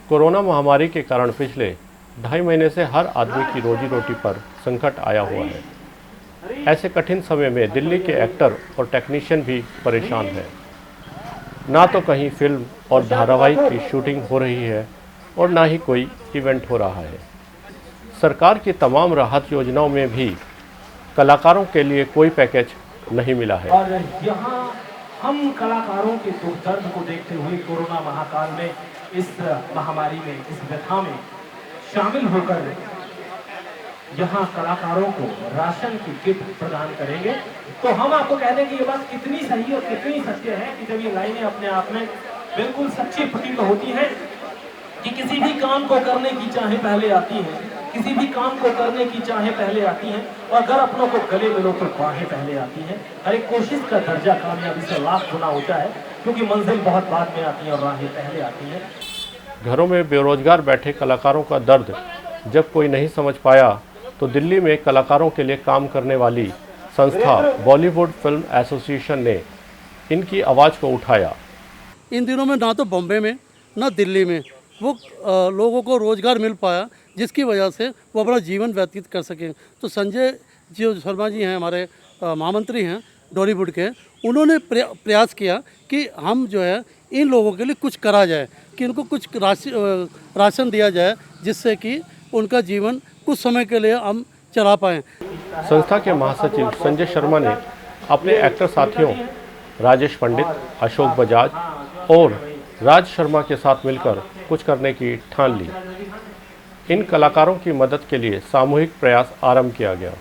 Corona महामारी के कारण पिछले 2.5 महीने से हर आदमी की रोजी रोटी पर संकट आया हुआ है। ऐसे कठिन समय में दिल्ली के एक्टर और टेक्नीशियन भी परेशान हैं। ना तो कहीं फिल्म और धारावाहिक की शूटिंग हो रही है और ना ही कोई इवेंट हो रहा है। सरकार की तमाम राहत योजनाओं में भी कलाकारों के लिए कोई पैकेज नहीं मिला है। और यहाँ हम कलाकारों के दुख दर्द को देखते हुए कोरोना महाकाल में, इस महामारी में, इस व्यथा में शामिल होकर यहाँ कलाकारों को राशन की किट प्रदान करेंगे। तो हम आपको कह दें कि ये बात कितनी सही और कितनी सत्य है कि जब ये लाइनें अपने आप में बिल्कुल सच्ची प्रतीत होती है कि किसी भी काम को करने की चाहे पहले आती है, किसी भी काम को करने की चाहे पहले आती हैं, और अगर अपनों को गले मिलो तो बाहें पहले आती हैं। हर एक कोशिश का दर्जा कामयाबी से लाख गुना होता है, क्योंकि मंजिल बहुत बाद में आती है और राहें पहले आती हैं। घरों में बेरोजगार बैठे कलाकारों का दर्द जब कोई नहीं समझ पाया तो दिल्ली में कलाकारों के लिए काम करने वाली संस्था बॉलीवुड फिल्म एसोसिएशन ने इनकी आवाज़ को उठाया। इन दिनों में ना तो बॉम्बे में ना दिल्ली में वो लोगों को रोज़गार मिल पाया, जिसकी वजह से वो अपना जीवन व्यतीत कर सकें। तो संजय जो शर्मा जी हैं, हमारे महामंत्री हैं बॉलीवुड के, उन्होंने प्रयास किया कि हम जो है इन लोगों के लिए कुछ करा जाए, कि इनको कुछ राशन दिया जाए, जिससे कि उनका जीवन कुछ समय के लिए हम चला पाएँ। संस्था के महासचिव संजय शर्मा ने अपने एक्टर साथियों राजेश पंडित, अशोक बजाज और राज शर्मा के साथ मिलकर कुछ करने की ठान ली। इन कलाकारों की मदद के लिए सामूहिक प्रयास आरंभ किया गया।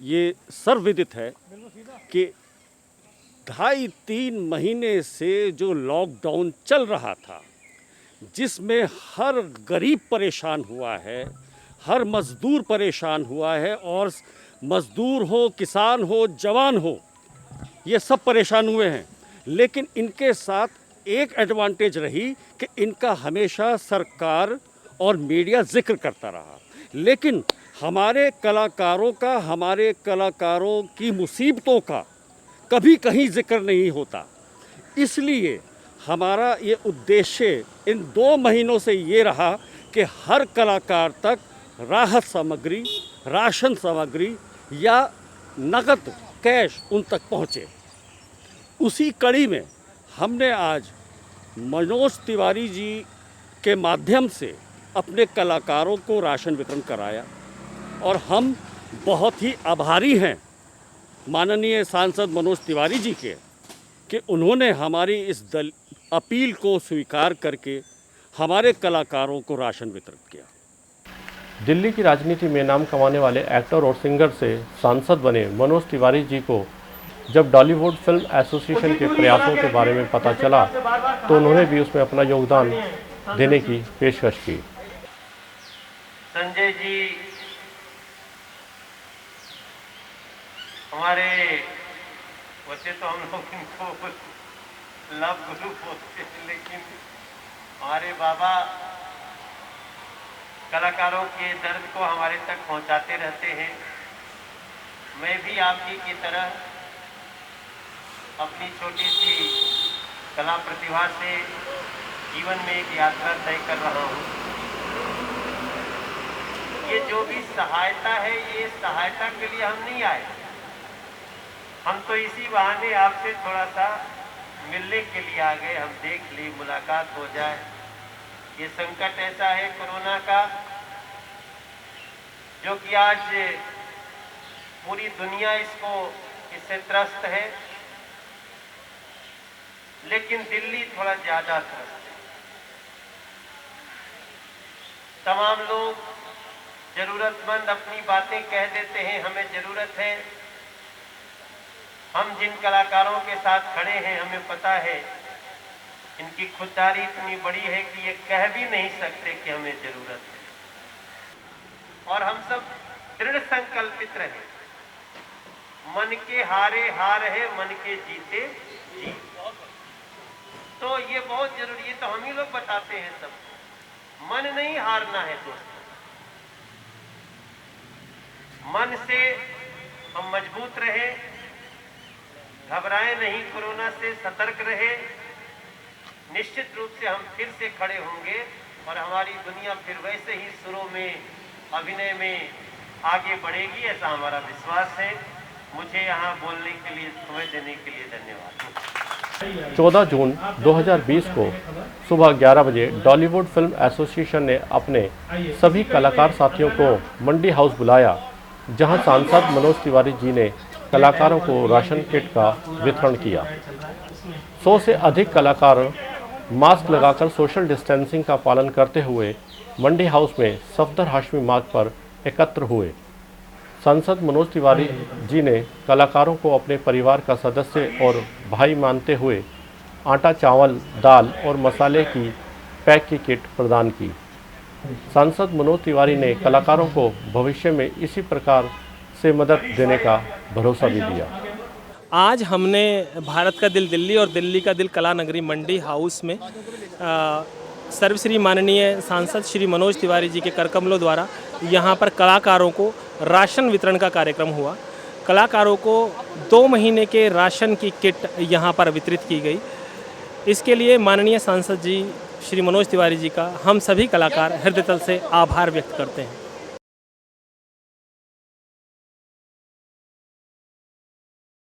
ये सर्वविदित है कि 2.5-3 महीने से जो लॉकडाउन चल रहा था, जिसमें हर गरीब परेशान हुआ है, हर मज़दूर परेशान हुआ है, और मज़दूर हो, किसान हो, जवान हो, ये सब परेशान हुए हैं। लेकिन इनके साथ एक एडवांटेज रही कि इनका हमेशा सरकार और मीडिया जिक्र करता रहा, लेकिन हमारे कलाकारों की मुसीबतों का कभी कहीं जिक्र नहीं होता। इसलिए हमारा ये उद्देश्य इन 2 महीनों से ये रहा कि हर कलाकार तक राहत सामग्री, राशन सामग्री या नकद कैश उन तक पहुँचे। उसी कड़ी में हमने आज मनोज तिवारी जी के माध्यम से अपने कलाकारों को राशन वितरण कराया, और हम बहुत ही आभारी हैं माननीय सांसद मनोज तिवारी जी के कि उन्होंने हमारी इस अपील को स्वीकार करके हमारे कलाकारों को राशन वितरण किया। दिल्ली की राजनीति में नाम कमाने वाले एक्टर और सिंगर से सांसद बने मनोज तिवारी जी को जब बॉलीवुड फिल्म एसोसिएशन के प्रयासों के बारे में पता चला तो उन्होंने भी उसमें अपना योगदान देने की पेशकश की। संजय जी हमारे, वैसे तो हम लोग इनको लव गुरु बोलते हैं, लेकिन हमारे बाबा कलाकारों के दर्द को हमारे तक पहुंचाते रहते हैं। मैं भी आप जी की तरह अपनी छोटी सी कला प्रतिभा से जीवन में एक यात्रा तय कर रहा हूँ। ये जो भी सहायता है, ये सहायता के लिए हम नहीं आए, हम तो इसी बहाने आपसे थोड़ा सा मिलने के लिए आ गए। हम देख ली, मुलाकात हो जाए। ये संकट ऐसा है कोरोना का, जो कि आज पूरी दुनिया इससे त्रस्त है, लेकिन दिल्ली थोड़ा ज्यादा त्रस्त है। तमाम लोग जरूरतमंद अपनी बातें कह देते हैं, हमें जरूरत है। हम जिन कलाकारों के साथ खड़े हैं, हमें पता है इनकी खुददारी इतनी बड़ी है कि ये कह भी नहीं सकते कि हमें जरूरत है। और हम सब दृढ़ संकल्पित रहे, मन के हारे हार है, मन के जीते जीत। तो ये बहुत जरूरी है, तो हम ही लोग बताते हैं सबको, मन नहीं हारना है दोस्तों। मन से हम मजबूत रहे, घबराए नहीं, कोरोना से सतर्क रहे। निश्चित रूप से हम फिर से खड़े होंगे और हमारी दुनिया फिर वैसे ही सुरों में, अभिनय में आगे बढ़ेगी, ऐसा हमारा विश्वास है। मुझे यहाँ बोलने के लिए, समय देने के लिए धन्यवाद। 14 जून 2020 को सुबह 11 बजे डॉलीवुड फिल्म एसोसिएशन ने अपने सभी कलाकार साथियों को मंडी हाउस बुलाया, जहां सांसद मनोज तिवारी जी ने कलाकारों को राशन किट का वितरण किया। 100 से अधिक कलाकार मास्क लगाकर सोशल डिस्टेंसिंग का पालन करते हुए मंडी हाउस में सफदर हाशमी मार्ग पर एकत्र हुए। सांसद मनोज तिवारी जी ने कलाकारों को अपने परिवार का सदस्य और भाई मानते हुए आटा, चावल, दाल और मसाले की पैक की किट प्रदान की। सांसद मनोज तिवारी ने कलाकारों को भविष्य में इसी प्रकार से मदद देने का भरोसा भी दिया। आज हमने भारत का दिल दिल्ली और दिल्ली का दिल कला नगरी मंडी हाउस में सर्वश्री माननीय सांसद श्री मनोज तिवारी जी के करकमलों द्वारा यहाँ पर कलाकारों को राशन वितरण का कार्यक्रम हुआ। कलाकारों को 2 महीने के राशन की किट यहाँ पर वितरित की गई। इसके लिए माननीय सांसद जी श्री मनोज तिवारी जी का हम सभी कलाकार हृदय तल से आभार व्यक्त करते हैं।